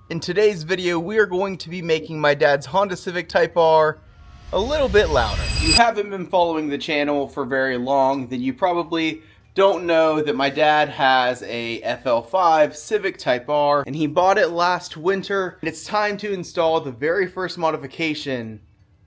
In today's video, we are going to be making my dad's Honda Civic Type R a little bit louder. If you haven't been following the channel for very long, then you probably don't know that my dad has a FL5 Civic Type R, and he bought it last winter. And it's time to install the very first modification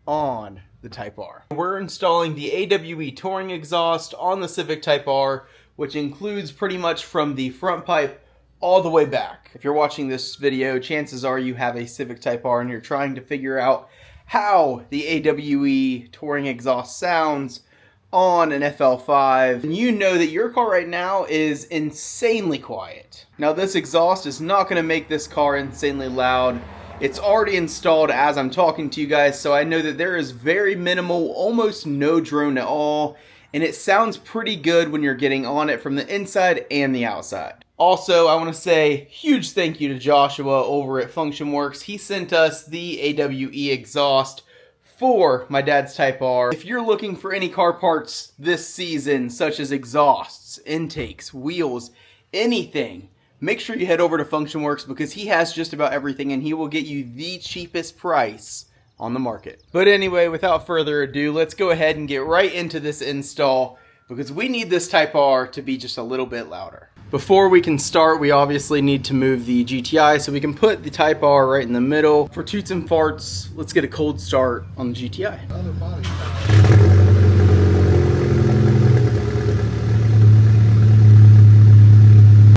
on the Type R. We're installing the AWE touring exhaust on the Civic Type R, which includes pretty much from the front pipe all the way back. If you're watching this video, chances are you have a Civic Type R and you're trying to figure out how the AWE touring exhaust sounds on an FL5. And you know that your car right now is insanely quiet. Now this exhaust is not going to make this car insanely loud. It's already installed as I'm talking to you guys, so I know that there is very minimal, almost no drone at all, and it sounds pretty good when you're getting on it from the inside and the outside. Also, I want to say huge thank you to Joshua over at FunctionWorks. He sent us the AWE exhaust for my dad's Type R. If you're looking for any car parts this season, such as exhausts, intakes, wheels, anything, make sure you head over to FunctionWorks because he has just about everything and he will get you the cheapest price on the market. But anyway, without further ado, let's go ahead and get right into this install because we need this Type R to be just a little bit louder. Before we can start, we obviously need to move the GTI so we can put the Type R right in the middle. For toots and farts, let's get a cold start on the GTI.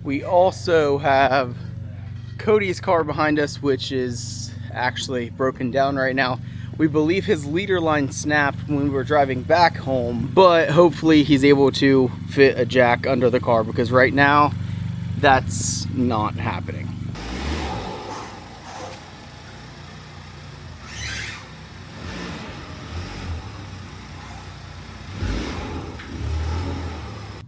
We also have Cody's car behind us, which is actually broken down right now. We believe his leader line snapped when we were driving back home, but hopefully he's able to fit a jack under the car because right now that's not happening.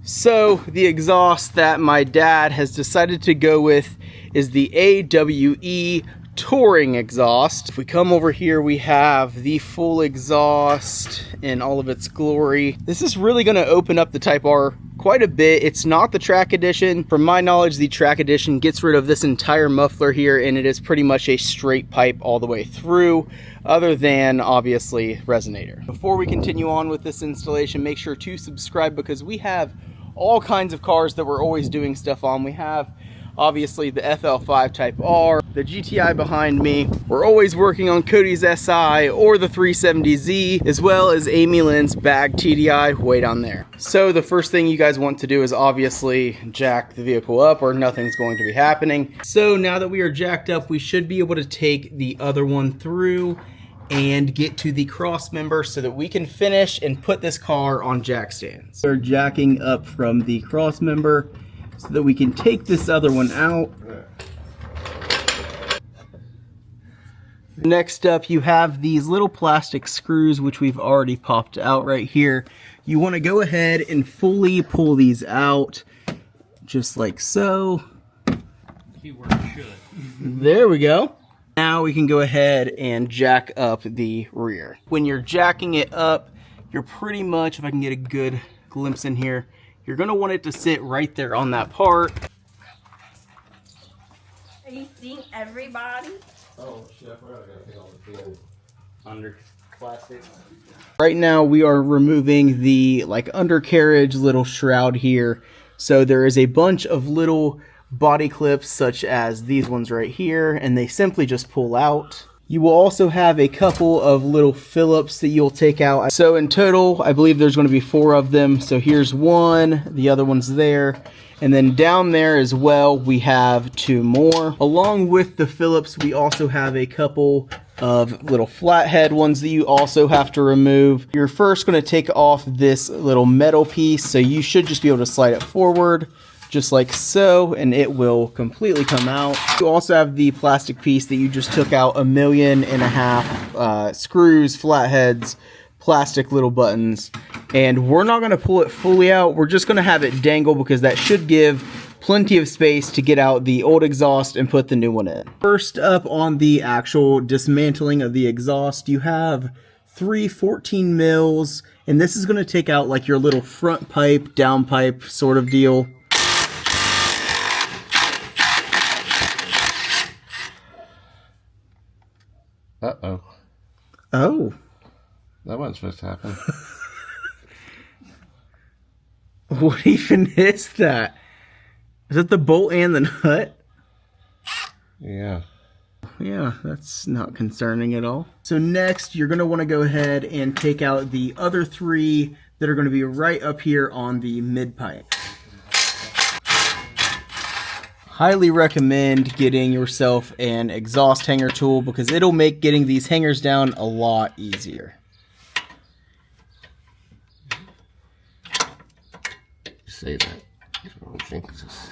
So the exhaust that my dad has decided to go with is the AWE touring exhaust. If we come over here, we have the full exhaust in all of its glory. This is really going to open up the Type R quite a bit. It's not the track edition. From my knowledge, the track edition gets rid of this entire muffler here, and it is pretty much a straight pipe all the way through, other than obviously resonator. Before we continue on with this installation, make sure to subscribe because we have all kinds of cars that we're always doing stuff on. We have obviously the FL5 Type R, the GTI behind me. We're always working on Cody's SI or the 370Z, as well as Amy Lynn's bag TDI way down there. So the first thing you guys want to do is obviously jack the vehicle up or nothing's going to be happening. So now that we are jacked up, we should be able to take the other one through and get to the cross member so that we can finish and put this car on jack stands. We're jacking up from the cross member so that we can take this other one out. Next up, you have these little plastic screws, which we've already popped out right here. You want to go ahead and fully pull these out, just like so. Keyword should. There we go. Now we can go ahead and jack up the rear. When you're jacking it up, you're pretty much, if I can get a good glimpse in here, you're going to want it to sit right there on that part. Are you seeing everybody? Oh shit, I forgot I gotta take all the field under plastic. Right now we are removing the undercarriage little shroud here. So there is a bunch of little body clips such as these ones right here, and they simply just pull out. You will also have a couple of little Phillips that you'll take out. So in total, I believe there's going to be 4 of them. So here's one, the other one's there. And then down there as well, we have 2 more. Along with the Phillips, we also have a couple of little flathead ones that you also have to remove. You're first going to take off this little metal piece. So you should just be able to slide it forward, just like so, and it will completely come out. You also have the plastic piece that you just took out 1.5 million screws, flatheads, plastic little buttons, and we're not going to pull it fully out. We're just going to have it dangle because that should give plenty of space to get out the old exhaust and put the new one in. First up on the actual dismantling of the exhaust, you have 3 14 mils, and this is going to take out your little front pipe, down pipe sort of deal. Uh-oh. Oh. That wasn't supposed to happen. What even is that? Is that the bolt and the nut? Yeah. Yeah, that's not concerning at all. So next, you're going to want to go ahead and take out the other 3 that are going to be right up here on the mid pipe. Highly recommend getting yourself an exhaust hanger tool because it'll make getting these hangers down a lot easier. Say that. I don't think this.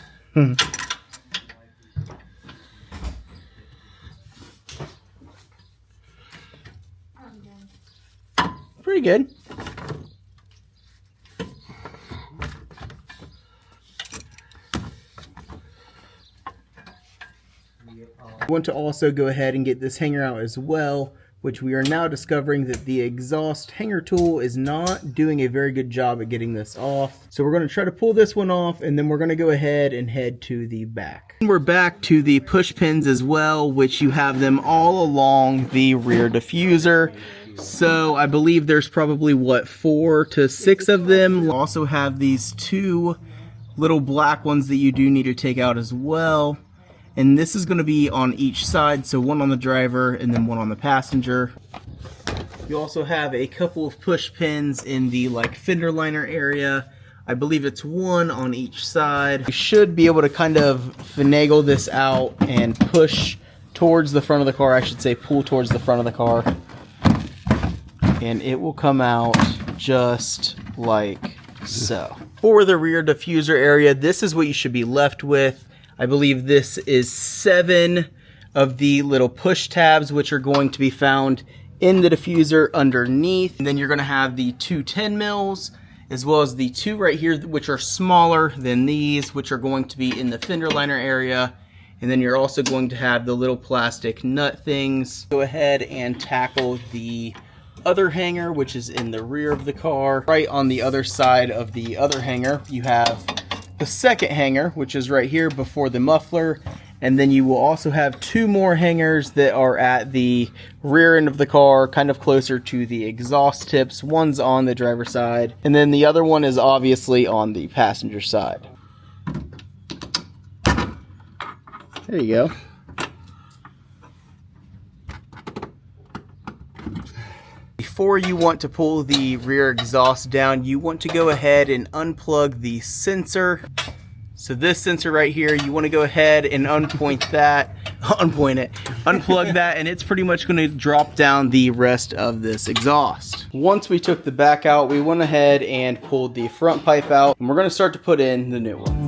Pretty good. I want to also go ahead and get this hanger out as well, which we are now discovering that the exhaust hanger tool is not doing a very good job at getting this off. So we're going to try to pull this one off, and then we're going to go ahead and head to the back. And we're back to the push pins as well, which you have them all along the rear diffuser. So I believe there's probably, what, 4 to 6 of them. We'll also have these 2 little black ones that you do need to take out as well. And this is going to be on each side, so one on the driver and then one on the passenger. You also have a couple of push pins in the fender liner area. I believe it's 1 on each side. You should be able to kind of finagle this out and push towards the front of the car. I should say pull towards the front of the car. And it will come out just like so. For the rear diffuser area, this is what you should be left with. I believe this is 7 of the little push tabs, which are going to be found in the diffuser underneath. And then you're going to have the 2 10 mils, as well as the 2 right here, which are smaller than these, which are going to be in the fender liner area. And then you're also going to have the little plastic nut things. Go ahead and tackle the other hanger, which is in the rear of the car. Right on the other side of the other hanger, you have the second hanger, which is right here before the muffler, and then you will also have 2 more hangers that are at the rear end of the car, kind of closer to the exhaust tips. One's on the driver's side, and then the other one is obviously on the passenger side. There you go. Before you want to pull the rear exhaust down, you want to go ahead and unplug the sensor. So this sensor right here, you want to go ahead and unplug that, and it's pretty much going to drop down the rest of this exhaust. Once we took the back out, we went ahead and pulled the front pipe out, and we're going to start to put in the new one.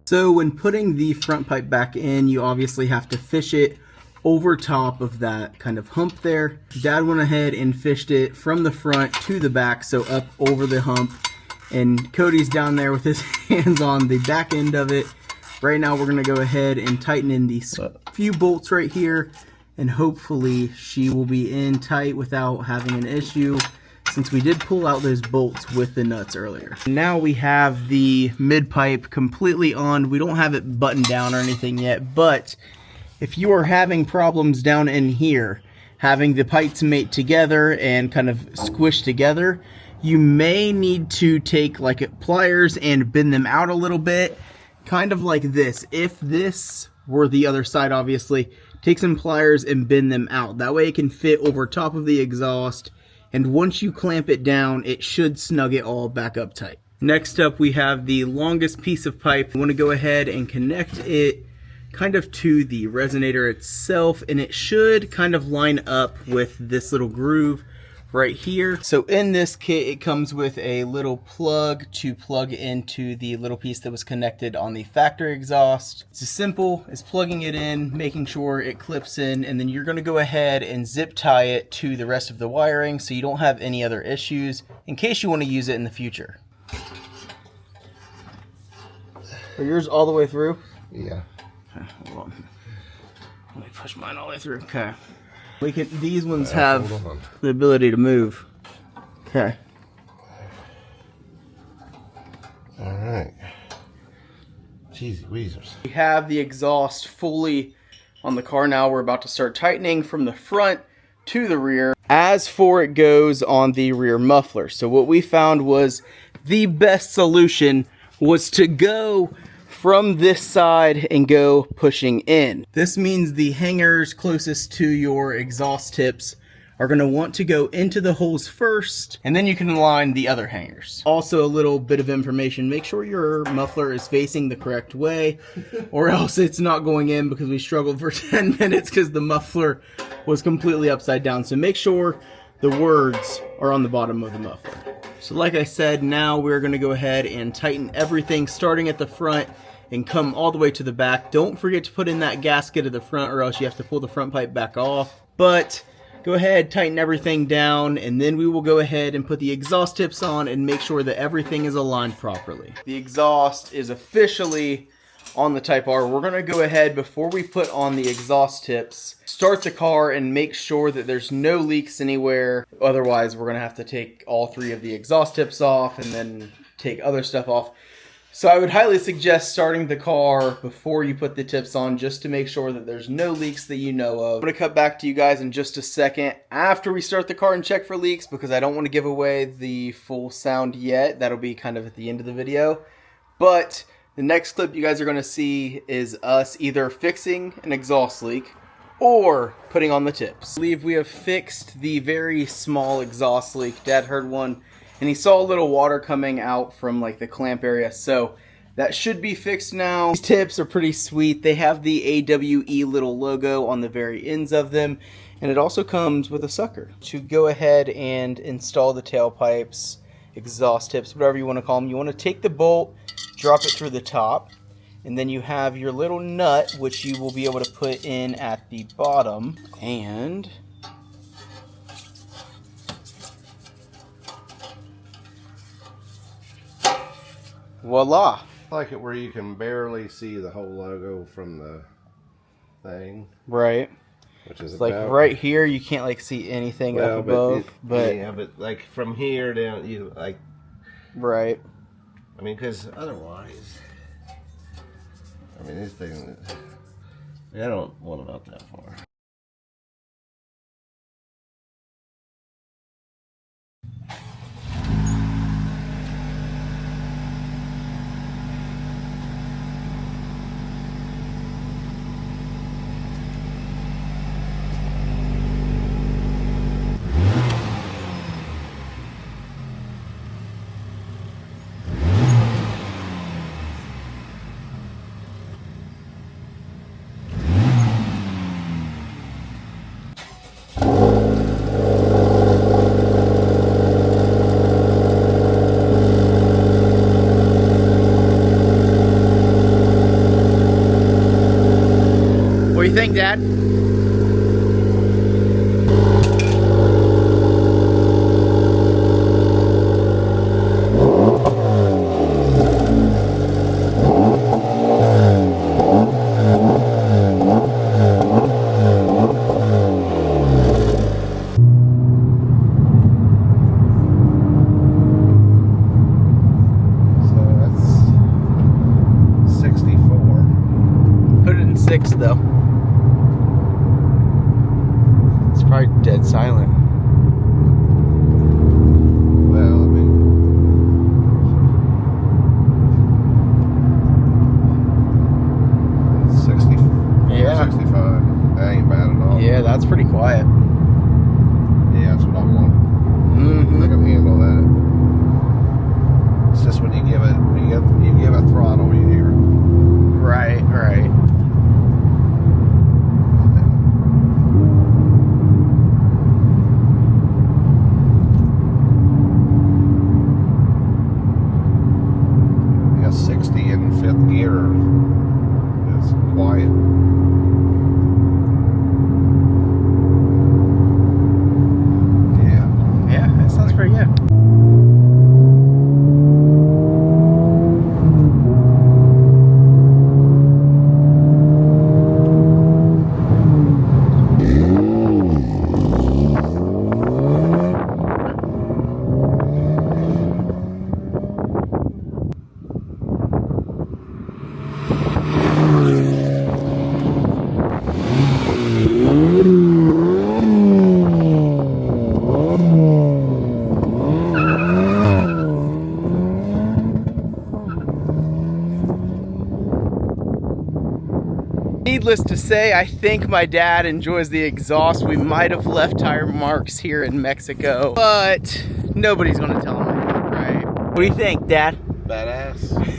So when putting the front pipe back in, you obviously have to fish it over top of that kind of hump there. Dad went ahead and fished it from the front to the back, so up over the hump. And Cody's down there with his hands on the back end of it. Right now we're going to go ahead and tighten in these few bolts right here, and hopefully she will be in tight without having an issue, since we did pull out those bolts with the nuts earlier. Now we have the mid pipe completely on. We don't have it buttoned down or anything yet, but if you are having problems down in here, having the pipes mate together and kind of squish together, you may need to take pliers and bend them out a little bit, kind of like this. If this were the other side, obviously, take some pliers and bend them out. That way it can fit over top of the exhaust, and once you clamp it down, it should snug it all back up tight. Next up, we have the longest piece of pipe. You want to go ahead and connect it kind of to the resonator itself, and it should kind of line up with this little groove right here. So in this kit, it comes with a little plug to plug into the little piece that was connected on the factory exhaust. It's as simple as plugging it in, making sure it clips in, and then you're going to go ahead and zip tie it to the rest of the wiring so you don't have any other issues in case you want to use it in the future. Are yours all the way through? Yeah. Okay, hold on. Let me push mine all the way through. Okay. These ones have the ability to move. Okay. All right. Jeez Weezers. We have the exhaust fully on the car now. We're about to start tightening from the front to the rear. As for it goes on the rear muffler. So what we found was the best solution was to go from this side and go pushing in. This means the hangers closest to your exhaust tips are going to want to go into the holes first, and then you can align the other hangers. Also, a little bit of information, make sure your muffler is facing the correct way, or else it's not going in, because we struggled for 10 minutes because the muffler was completely upside down. So make sure the words are on the bottom of the muffler. So like I said, now we're going to go ahead and tighten everything starting at the front and come all the way to the back. Don't forget to put in that gasket at the front, or else you have to pull the front pipe back off. But go ahead, tighten everything down, and then we will go ahead and put the exhaust tips on and make sure that everything is aligned properly. The exhaust is officially on the Type R. We're gonna go ahead, before we put on the exhaust tips, start the car and make sure that there's no leaks anywhere. Otherwise, we're gonna have to take all 3 of the exhaust tips off and then take other stuff off. So I would highly suggest starting the car before you put the tips on, just to make sure that there's no leaks that you know of. I'm going to cut back to you guys in just a second after we start the car and check for leaks, because I don't want to give away the full sound yet. That'll be kind of at the end of the video. But the next clip you guys are going to see is us either fixing an exhaust leak or putting on the tips. I believe we have fixed the very small exhaust leak. Dad heard one, and he saw a little water coming out from like the clamp area, so that should be fixed now. These tips are pretty sweet. They have the AWE little logo on the very ends of them, and it also comes with a sucker to go ahead and install the tailpipes, exhaust tips, whatever you want to call them. You want to take the bolt, drop it through the top, and then you have your little nut, which you will be able to put in at the bottom, and voila. I like it where you can barely see the whole logo from the thing. Right. Which is like right here, you can't like see anything up above. But yeah, but like from here down, you like. Right. I mean, because otherwise, I mean, these things. I don't want them out that far. What do you think, Dad? So that's 64. Put it in 6 though. It's probably dead silent. Well, I mean, 60. Yeah. 65. That ain't bad at all. Yeah, that's pretty quiet. Yeah, that's what I want. Mm-hmm. I can handle that. It's just when you give it, you give a throttle, you hear it. Right, right. needless to say, I think my dad enjoys the exhaust. We might have left tire marks here in Mexico, but nobody's gonna tell him, right? What do you think, Dad? Badass.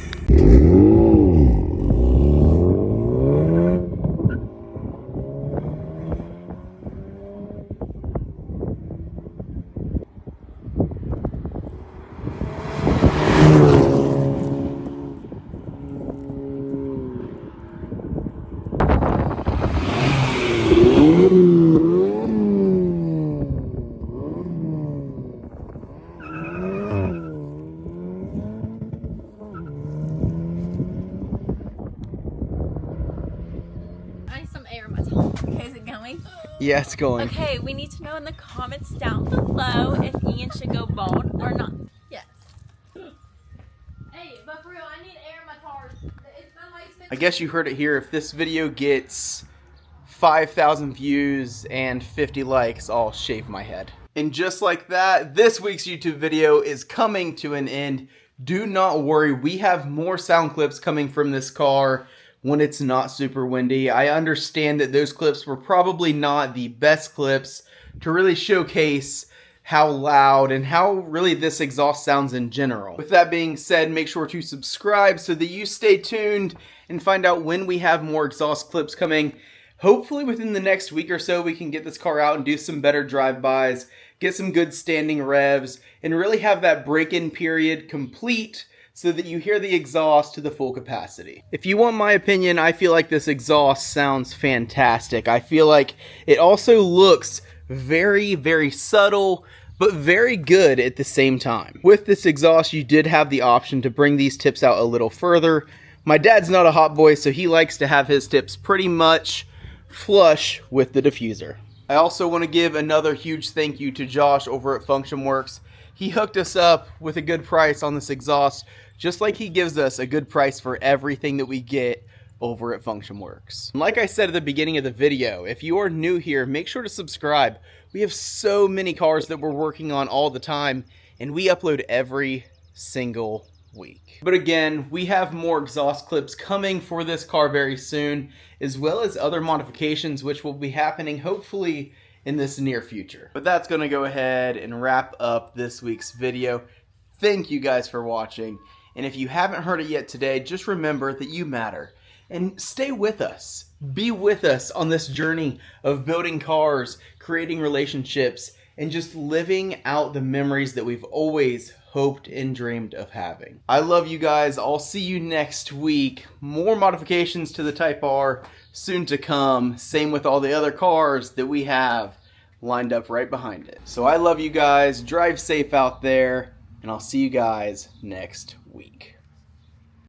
I need some air in my tongue. Okay, is it going? Yeah, it's going. Okay, we need to know in the comments down below if Ian should go bald or not. Yes. Hey, but for real, I need air in my tires. It's been like I guess you heard it here. If this video gets 5,000 views and 50 likes, I'll shave my head. And just like that, this week's YouTube video is coming to an end. Do not worry, we have more sound clips coming from this car when it's not super windy. I understand that those clips were probably not the best clips to really showcase how loud and how really this exhaust sounds in general. With that being said, make sure to subscribe so that you stay tuned and find out when we have more exhaust clips coming. Hopefully within the next week or so we can get this car out and do some better drive-bys, get some good standing revs, and really have that break-in period complete so that you hear the exhaust to the full capacity. If you want my opinion, I feel like this exhaust sounds fantastic. I feel like it also looks very, very subtle, but very good at the same time. With this exhaust, you did have the option to bring these tips out a little further. My dad's not a hot boy, so he likes to have his tips pretty much flush with the diffuser. I also want to give another huge thank you to Josh over at Function Works. He hooked us up with a good price on this exhaust, just like he gives us a good price for everything that we get over at Function Works. Like I said at the beginning of the video, if you are new here, make sure to subscribe. We have so many cars that we're working on all the time, and we upload every single week. But again, we have more exhaust clips coming for this car very soon, as well as other modifications which will be happening hopefully in this near future. But that's going to go ahead and wrap up this week's video. Thank you guys for watching, and if you haven't heard it yet today, just remember that you matter. And stay with us. Be with us on this journey of building cars, creating relationships, and just living out the memories that we've always hoped and dreamed of having. I love you guys. I'll see you next week. More modifications to the Type R soon to come. Same with all the other cars that we have lined up right behind it. So I love you guys. Drive safe out there, and I'll see you guys next week.